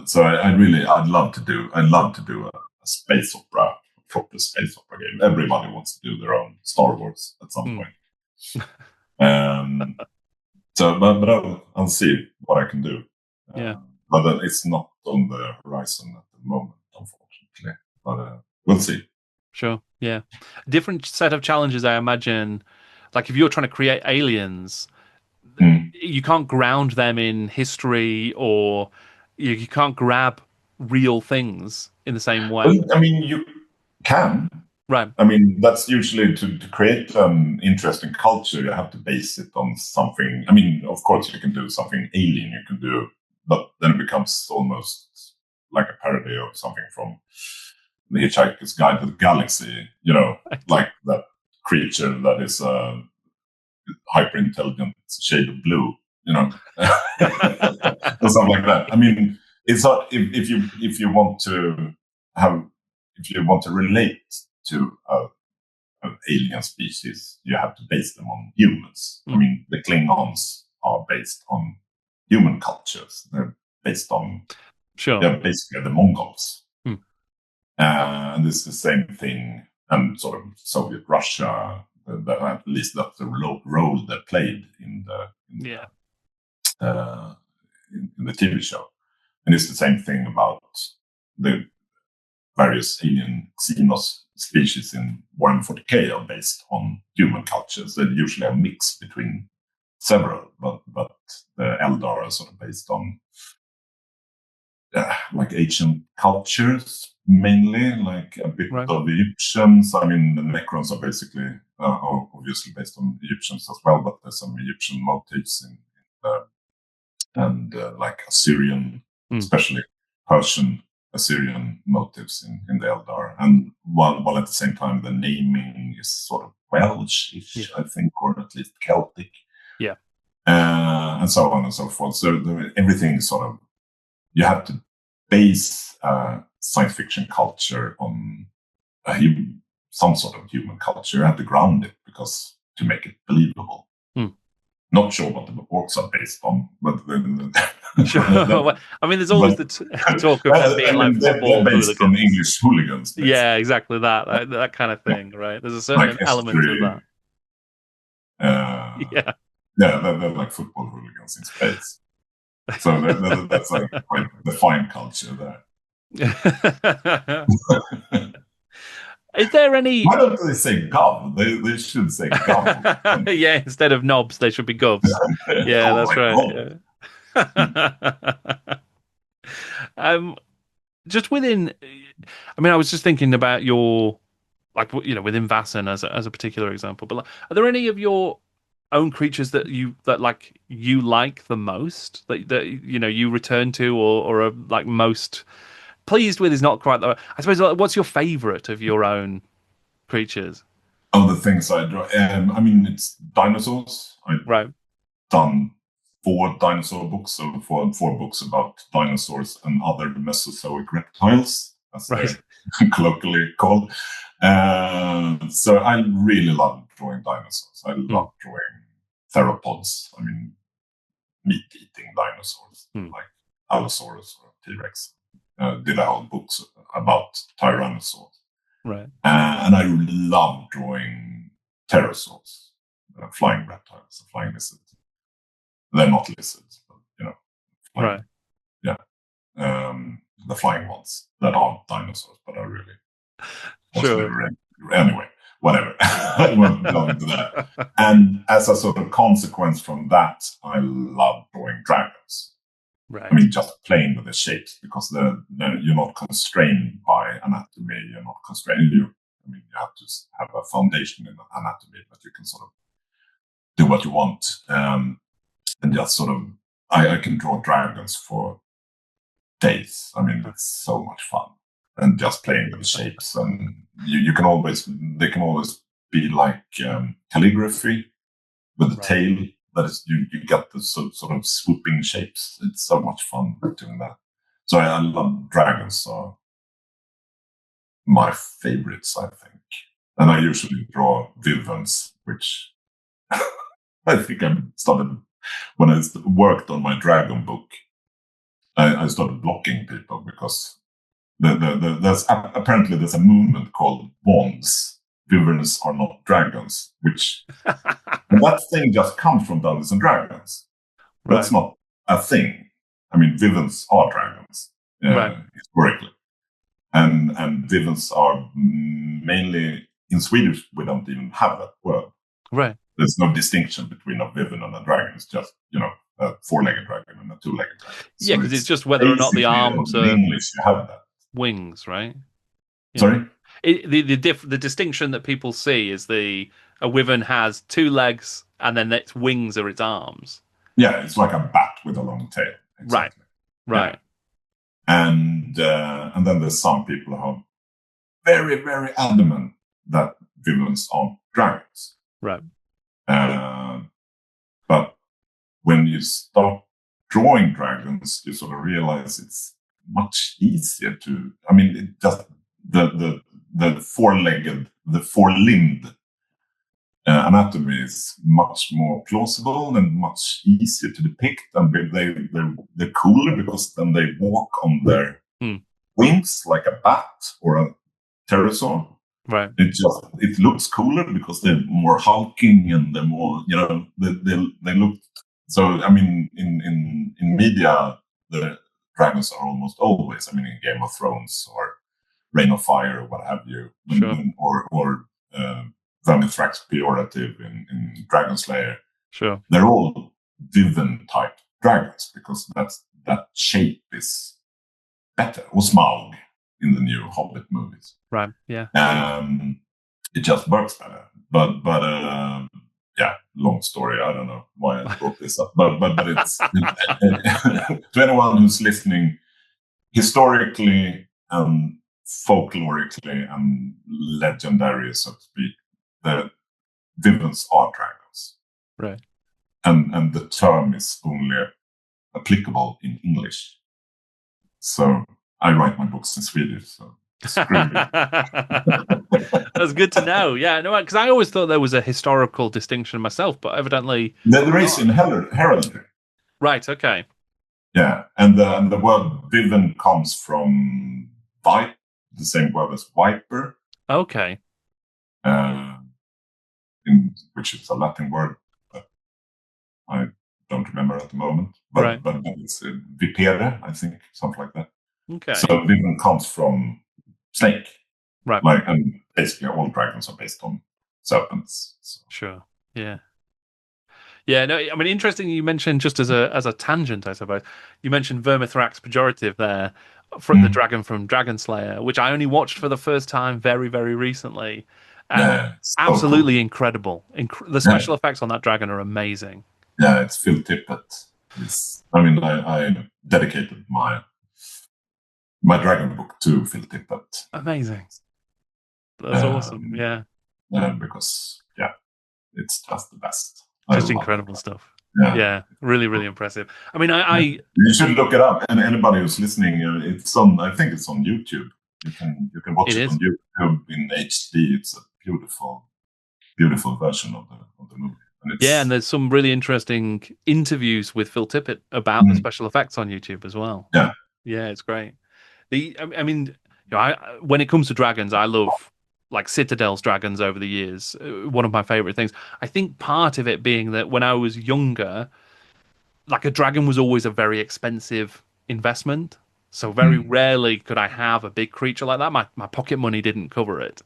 So I'd love to do a space opera, a proper space opera game. Everybody wants to do their own Star Wars at some point. So, but I'll see what I can do. Yeah. But it's not on the horizon at the moment, unfortunately. But we'll see. Sure. Yeah. Different set of challenges, I imagine. Like if you're trying to create aliens, you can't ground them in history, or you can't grab real things in the same way. Well, I mean, you can. Right. I mean, that's usually to create an interesting culture, you have to base it on something. I mean, of course, you can do something alien, you can do, but then it becomes almost like a parody of something from The Hitchhiker's Guide to the Galaxy, like that creature that is a hyper intelligent shade of blue, or something like that. I mean, it's not if you want to relate to an alien species, you have to base them on humans. I mean, the Klingons are based on human cultures. They're based on basically the Mongols. And it's the same thing, and sort of Soviet Russia. At least that's the role they played in the TV show. And it's the same thing about the various alien xenos species in Warhammer 40k are based on human cultures. They're usually a mix between several, but the Eldar are sort of based on like ancient cultures, mainly, like a bit of Egyptians. I mean, the Necrons are basically obviously based on Egyptians as well, but there's some Egyptian motifs and like Assyrian, especially Persian Assyrian motifs in the Eldar. And while at the same time the naming is sort of Welsh-ish, I think, or at least Celtic. Yeah. And so on and so forth. So everything is sort of, you have to base science fiction culture on some sort of human culture. You have to ground it to make it believable. Not sure what the orcs are based on, but sure. I mean, there's always the talk of them being like football based hooligans. on English hooligans. Basically. Yeah, exactly that kind of thing, right? There's a certain element of that. Yeah, they're like football hooligans in space. So that's like quite defined culture there. Is there any? Why don't they say gov? They should say gov. Yeah, instead of knobs, they should be govs. Yeah, that's right. Yeah. Just within, I mean, I was just thinking about your, like, within Vaesen as a particular example. But are there any of your own creatures that you like the most that you return to or are like most pleased with? Is not quite the. I suppose. What's your favorite of your own creatures? Of the things I draw, I mean, it's dinosaurs. I've done 4 dinosaur books, so 4 books about dinosaurs and other Mesozoic reptiles, as they're colloquially called. So I really love drawing dinosaurs. I love drawing theropods. I mean, meat-eating dinosaurs like Allosaurus or T-Rex. Did a whole books about tyrannosaurs. Right. And I love drawing pterosaurs, flying reptiles, flying lizards. They're not lizards, but flying, right. Yeah. The flying ones that aren't dinosaurs, but are really. Sure. Anyway, whatever. I won't go into that. And as a sort of consequence from that, I love drawing dragons. Right. I mean, just playing with the shapes, because you're not constrained by anatomy. You're not constrained. You have to have a foundation in anatomy, but you can sort of do what you want. And just sort of, I can draw dragons for days. I mean, it's so much fun. And just playing with the shapes. And they can always be like calligraphy with the tail. That is, you get the sort of swooping shapes. It's so much fun doing that. So I love dragons. So my favorites, I think. And I usually draw Wyverns, which I think I started when I worked on my dragon book. I started blocking people because there's a movement called wands. Wyverns are not dragons, which that thing just comes from Dungeons and Dragons. That's not a thing. I mean, Wyverns are dragons historically, and Wyverns are mainly in Swedish. We don't even have that word. Right. There's no distinction between a Wyvern and a dragon. It's just a four-legged dragon and a two-legged dragon. Yeah, because it's just whether or not the arms are in English. You have that wings, right? Yeah. Sorry. The distinction that people see is a wyvern has two legs and then its wings are its arms. Yeah, it's like a bat with a long tail. Exactly. Right. Yeah. And then there's some people who are very, very adamant that wyverns aren't dragons. Right. But when you start drawing dragons, you sort of realize it's much easier to. I mean, it just the four-legged, the four-limbed anatomy is much more plausible and much easier to depict, and they're cooler because then they walk on their wings like a bat or a pterosaur. Right. It looks cooler because they're more hulking and they're more they look. So I mean, in media, the dragons are almost always. I mean, in Game of Thrones or Reign of Fire or what have you, sure. or Vermithrax pejorative in Dragon Slayer. Sure. They're all Wyvern type dragons because that shape is better. Or Smaug in the new Hobbit movies. Right. Yeah. It just works better. But yeah, long story. I don't know why I brought this up. But it's to anyone who's listening, historically and folklorically and legendary, so to speak, the Wyverns are dragons. Right. And the term is only applicable in English. So I write my books in Swedish, so screw me. That's good to know. Yeah, no, because I always thought there was a historical distinction myself, but evidently there is in heraldry. Right. Okay. Yeah, and the word Wyvern comes from vipe, the same word as viper. Okay. Which is a Latin word, but I don't remember at the moment. But it's vipere, I think, something like that. Okay. So Wyvern comes from snake. Right. And basically all dragons are based on serpents. So. Sure. Yeah. Yeah, no, I mean, interesting you mentioned, just as a tangent, I suppose, you mentioned Vermithrax pejorative there, from the dragon from Dragon Slayer, which I only watched for the first time very, very recently. Absolutely cool. Incredible. The special effects on that dragon are amazing. Yeah, it's Phil Tippett. I dedicated my dragon book to Phil Tippett. Amazing. That's awesome. Yeah. Because it's just the best. Just incredible stuff. Yeah, really, really impressive. I mean, you should look it up. And anybody who's listening, it's on. I think it's on YouTube. You can watch it on YouTube in HD. It's a beautiful beautiful version of the movie. And it's, and there's some really interesting interviews with Phil Tippett about the special effects on YouTube as well. Yeah, it's great. I mean, when it comes to dragons, I love like Citadel's dragons over the years. One of my favorite things. I think part of it being that when I was younger, like a dragon was always a very expensive investment. So very rarely could I have a big creature like that. My pocket money didn't cover it.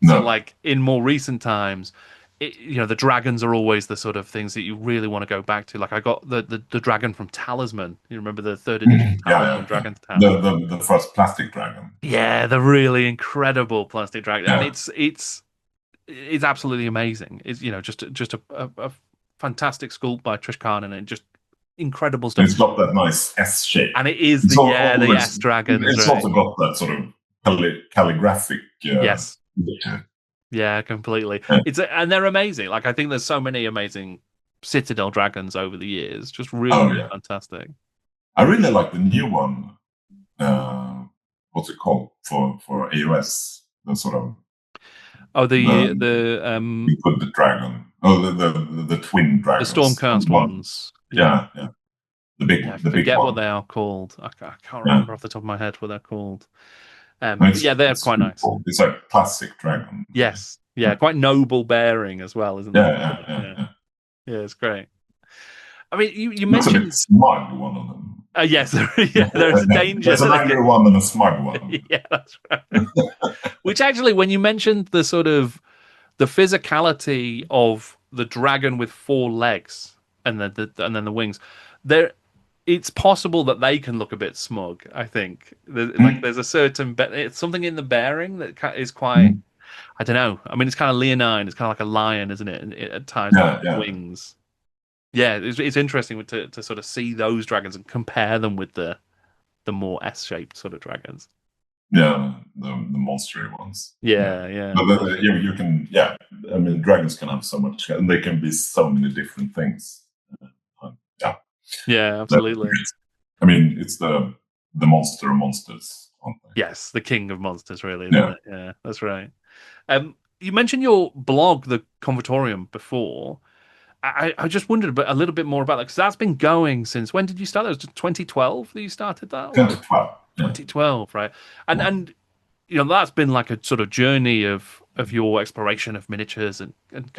So like in more recent times, the dragons are always the sort of things that you really want to go back to. Like I got the dragon from Talisman. You remember the third edition Talisman Dragon's Tower? The first plastic dragon. Yeah, the really incredible plastic dragon, Yeah. and it's absolutely amazing. It's just a fantastic sculpt by Trish Carnan, and just incredible stuff. It's got that nice S shape, and it is the S dragons. It's also got that sort of calligraphic. Yes. Yeah, completely. And they're amazing. Like I think there's so many amazing Citadel dragons over the years. Just really fantastic. I really like the new one. What's it called for AOS? The sort of you put the dragon. Oh, the twin dragons. The Stormcast ones. Yeah. The big. I the forget big what one. they are called. I can't remember off the top of my head what they're called. They're quite nice. Cool. It's a classic dragon. Yes. Yeah, quite noble bearing as well, isn't it? Yeah, it's great. I mean, you mentioned... It's a bit smug, one of them. Yes, there's a danger. There's an angry one and a smug one. Yeah, that's right. Which actually, when you mentioned the sort of the physicality of the dragon with 4 legs and then the wings, it's possible that they can look a bit smug. I think there's a certain it's something in the bearing that is quite. I don't know. I mean, it's kind of leonine. It's kind of like a lion, isn't it? And at times, wings. Yeah, it's interesting to sort of see those dragons and compare them with the more S-shaped sort of dragons. Yeah, the monstery ones. Yeah. But you can. Yeah, I mean, dragons can have so much, and they can be so many different things. Yeah, absolutely. I mean, it's the monster of monsters, aren't they? Yes, the king of monsters, really. Isn't it? Yeah, that's right. You mentioned your blog, the Convertorum, before. I just wondered a little bit more about that, because that's been going since, when did you start? It was 2012 that you started that? 2012. 2012, right? And that's been like a sort of journey of your exploration of miniatures and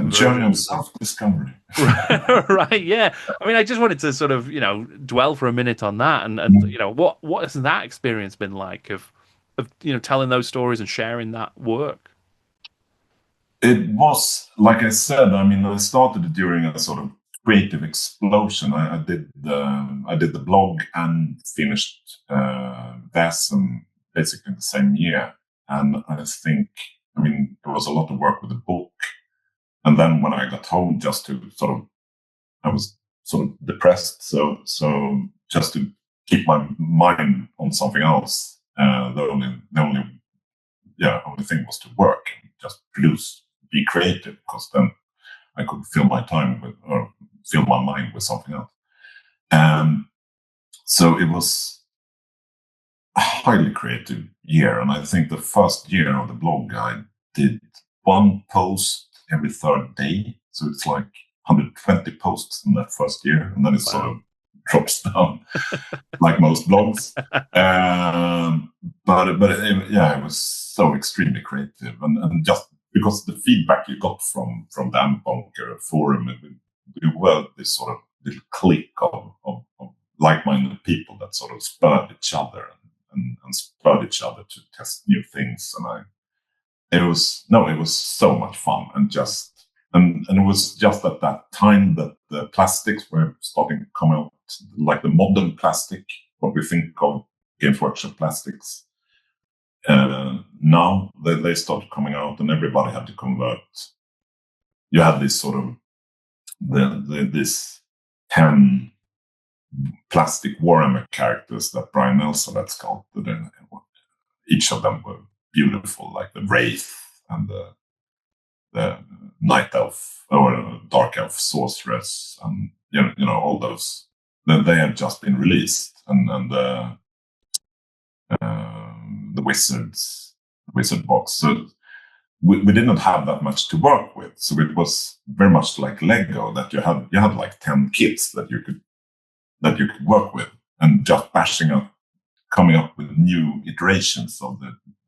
journey of self-discovery. Right, yeah. I mean, I just wanted to sort of, dwell for a minute on that, and what has that experience been like of telling those stories and sharing that work? It was, like I said, I mean, I started during a sort of creative explosion. I did the blog and finished Vaesen basically the same year. And I think, I mean, there was a lot of work with the book. And then when I got home, I was sort of depressed. So just to keep my mind on something else, the only thing was to work and just produce, be creative, because then I could fill my mind with something else. So it was a highly creative year. And I think the first year of the blog, I did 1 post every 3rd day. So it's like 120 posts in that first year. And then it sort of drops down like most blogs. But it was so extremely creative. And just because the feedback you got from the Ambonker forum, we were this sort of little clique of like-minded people that sort of spurred each other and spurred each other to test new things. And it was so much fun, and it was just at that time that the plastics were starting to come out, like the modern plastic, what we think of Games Workshop plastics. Now they started coming out, and everybody had to convert. You had this sort of this 10 plastic Warhammer characters that Brian Nelson had sculpted, and each of them were beautiful, like the Wraith and the Night Elf or Dark Elf Sorceress, and all those. They had just been released, and the Wizard box. So we didn't have that much to work with, so it was very much like Lego, that you had like 10 kits that you could work with, and just bashing up, coming up with new iterations of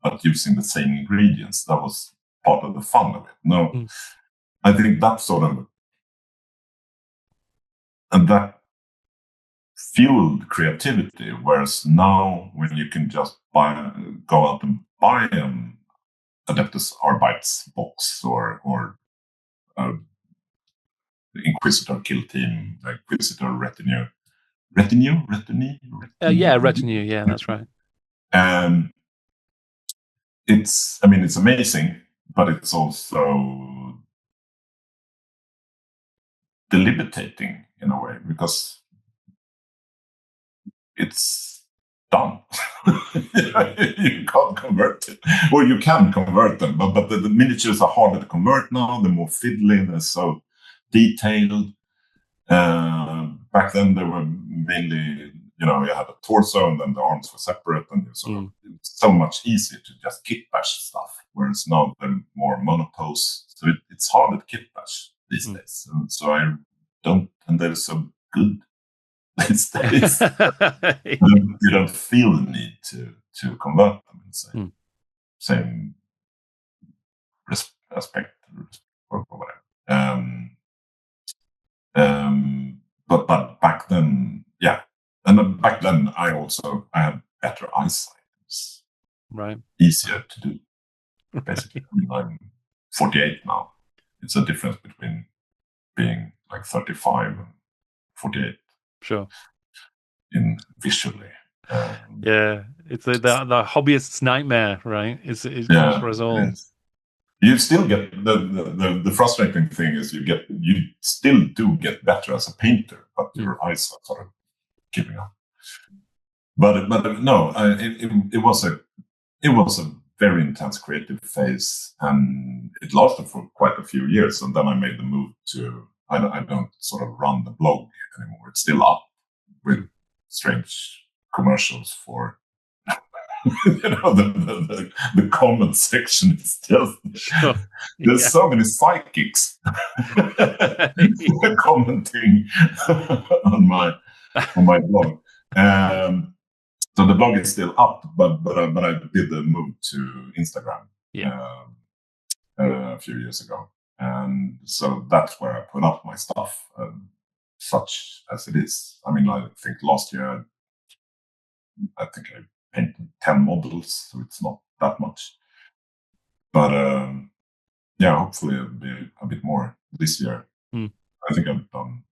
but using the same ingredients. That was part of the fun of it. No, I think that sort of, and that fueled creativity. Whereas now, when you can just go out and buy an Adeptus Arbites box or Inquisitor kill team, Inquisitor retinue. Retinue? Yeah, retinue. Yeah, that's right. It's amazing, but it's also debilitating in a way, because it's done. You can't convert it, or you can convert them, but the miniatures are harder to convert now. They're more fiddly. They're so detailed. Back then, they were mainly, you had a torso and then the arms were separate, and it's so much easier to just kit bash stuff. Whereas now they're more monopose, so it's harder to kit bash these days. So I don't, and they're so good these days. You don't feel the need to convert them in same aspect or whatever. But back then, yeah. And back then, I had better eyesight. It's easier to do, basically. I'm 48 now. It's a difference between being like 35 and 48. Sure. In visually. Yeah, it's the hobbyist's nightmare, right? It's for us all. You still get the frustrating thing is you still do get better as a painter, but your eyes are sort of keeping up. But no, it was a very intense creative phase, and it lasted for quite a few years. And then I made the move to I don't sort of run the blog anymore. It's still up with strange commercials for. The comment section is just there's so many psychics commenting on my blog. So the blog is still up, but I did the move to Instagram a few years ago, and so that's where I put up my stuff, such as it is. I mean, I think last year I painted 10 models, so it's not that much. But hopefully it'll be a bit more this year. I think I've done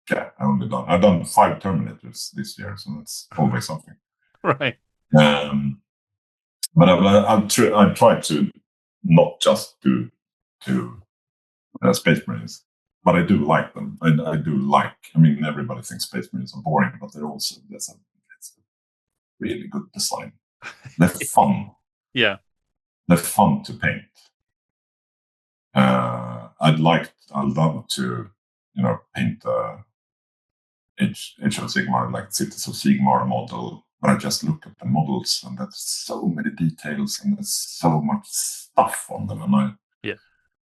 5 Terminators this year, so that's always something. Right. But I try to not just do Space Marines, but I do like them. I do like. I mean, everybody thinks Space Marines are boring, but it's a really good design. They're fun. Yeah. They're fun to paint. I'd love to, paint Age of Sigmar, like Cities of Sigmar model, but I just look at the models and there's so many details and there's so much stuff on them, and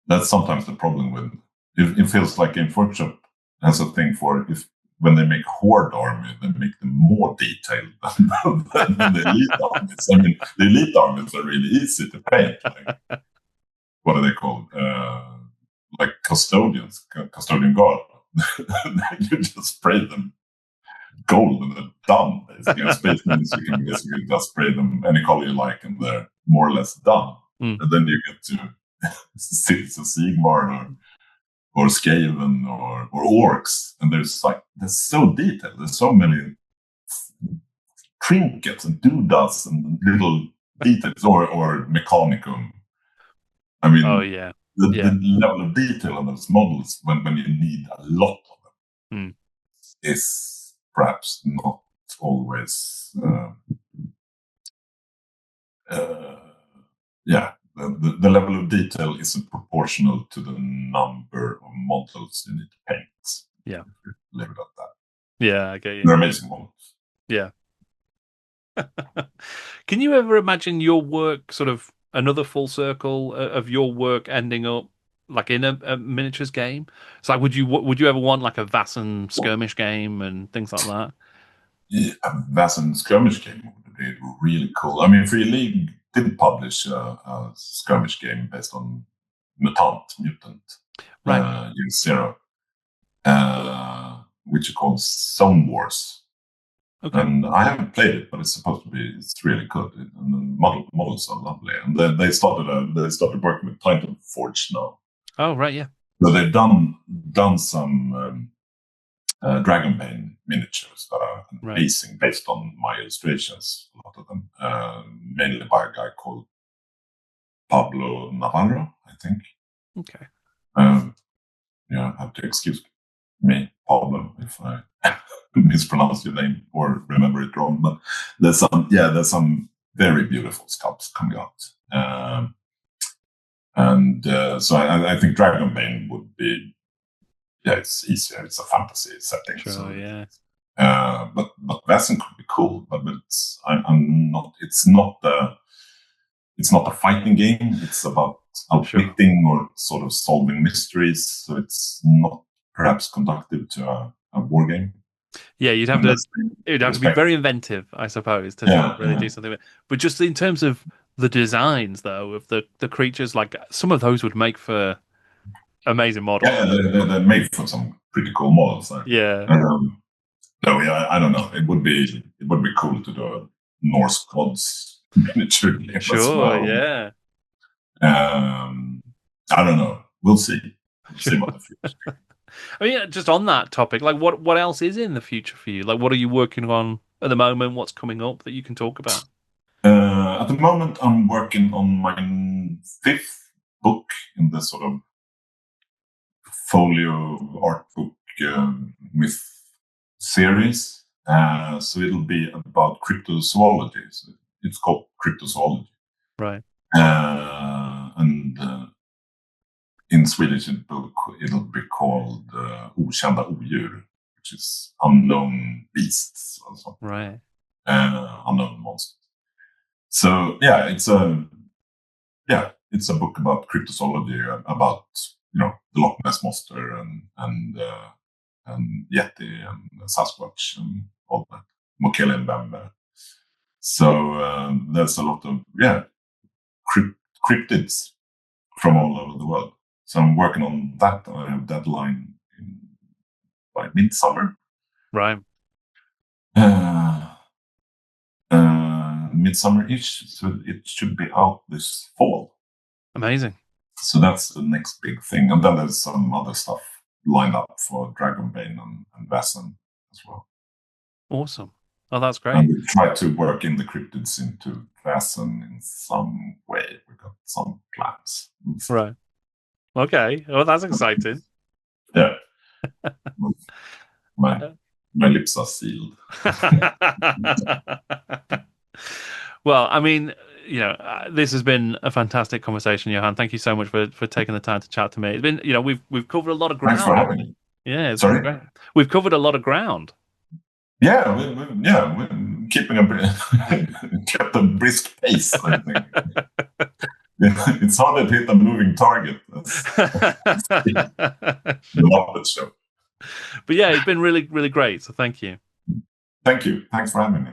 that's sometimes the problem with it. Feels like Game Workshop has a thing for when they make Horde army, they make them more detailed than the elite armies. I mean, the elite armies are really easy to paint. Like, what are they called? Like custodian guard. You just spray them gold and they're done. Basically, Space Marines, you can basically just spray them any color you like, and they're more or less done. And then you get to Cities of Sigmar or Skaven or Orcs, and they're so detailed. There's so many trinkets and doodads and little details, or Mechanicum. I mean, the level of detail on those models when you need a lot of them is perhaps not always. The level of detail isn't proportional to the number of models you need to paint. Yeah. Leave it at that. Yeah, I get you. They're amazing models. Yeah. Can you ever imagine your work sort of another full circle of your work ending up like in a miniatures game? It's like, would you ever want like a Vaesen skirmish game and things like that? Yeah, a Vaesen skirmish game would be really cool. I mean, Free League did publish a skirmish game based on Mutant, Right. Year Zero, which is called Zone Wars. Okay. And I haven't played it, but it's supposed to be. It's really good, and the models are lovely. And they started working with Titan Forge now. Oh, right, yeah. So they've done some Dragonbane miniatures that are amazing, based on my illustrations. A lot of them, mainly by a guy called Pablo Navarro, I think. Okay. Yeah, I have to excuse me, Pablo, if I mispronounce your name or remember it wrong. But there's some very beautiful sculpts coming out, so I think Dragonbane would be. Yeah, it's easier. It's a fantasy setting. Sure, so yeah. But Vaesen could be cool. But I'm not. It's not a fighting game. It's about outwitting or sort of solving mysteries. So it's not perhaps conductive to a war game. Yeah, you'd have to be very inventive, I suppose, to really do something. But just in terms of the designs, though, of the creatures, like some of those would make for amazing models. Yeah, they're made for some pretty cool models. Yeah. I don't know. It would be cool to do a Norse Gods miniature game as well. Yeah. I don't know. We'll see. We'll see what the future. I mean, just on that topic, like what else is in the future for you? Like, what are you working on at the moment? What's coming up that you can talk about? At the moment, I'm working on my 5th book in the sort of folio art book myth series. So it'll be about cryptozoology. So it's called cryptozoology. Right. And in Swedish, it'll be called Okända odjur, which is unknown beasts. Also. Right. Unknown monsters. So yeah, it's a book about cryptozoology, about the Loch Ness monster and Yeti and Sasquatch and all that, Mokele and Bamber. So there's a lot of cryptids from all over the world. So I'm working on that. I have deadline by midsummer. Right. Midsummer-ish. So it should be out this fall. Amazing. So that's the next big thing. And then there's some other stuff lined up for Dragonbane and Vaesen as well. Awesome. Oh, that's great. And we try to work in the cryptids into Vaesen in some way. We've got some plans. Right. Okay. Well, that's exciting. Yeah. my lips are sealed. Well, I mean, this has been a fantastic conversation, Johan. Thank you so much for taking the time to chat to me. It's been, we've covered a lot of ground. Thanks for having me. Yeah, it's been great. We've covered a lot of ground. Yeah, we're keeping kept a brisk pace, I think. It's harder to hit a moving target. The Muppet Show. But yeah, it's been really, really great. So thank you. Thank you. Thanks for having me.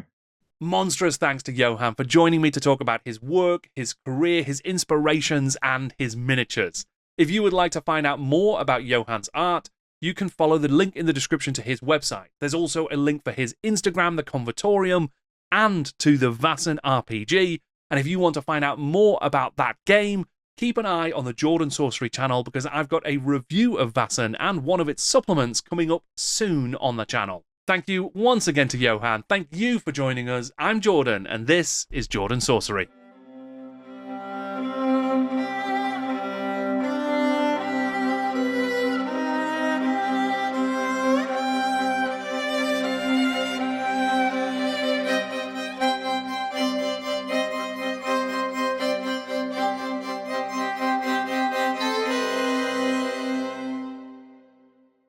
Monstrous thanks to Johan for joining me to talk about his work, his career, his inspirations, and his miniatures. If you would like to find out more about Johan's art, you can follow the link in the description to his website. There's also a link for his Instagram, the Convertorum, and to the Vaesen RPG. And if you want to find out more about that game, keep an eye on the Jordan Sorcery channel, because I've got a review of Vaesen and one of its supplements coming up soon on the channel. Thank you once again to Johan. Thank you for joining us. I'm Jordan, and this is Jordan Sorcery.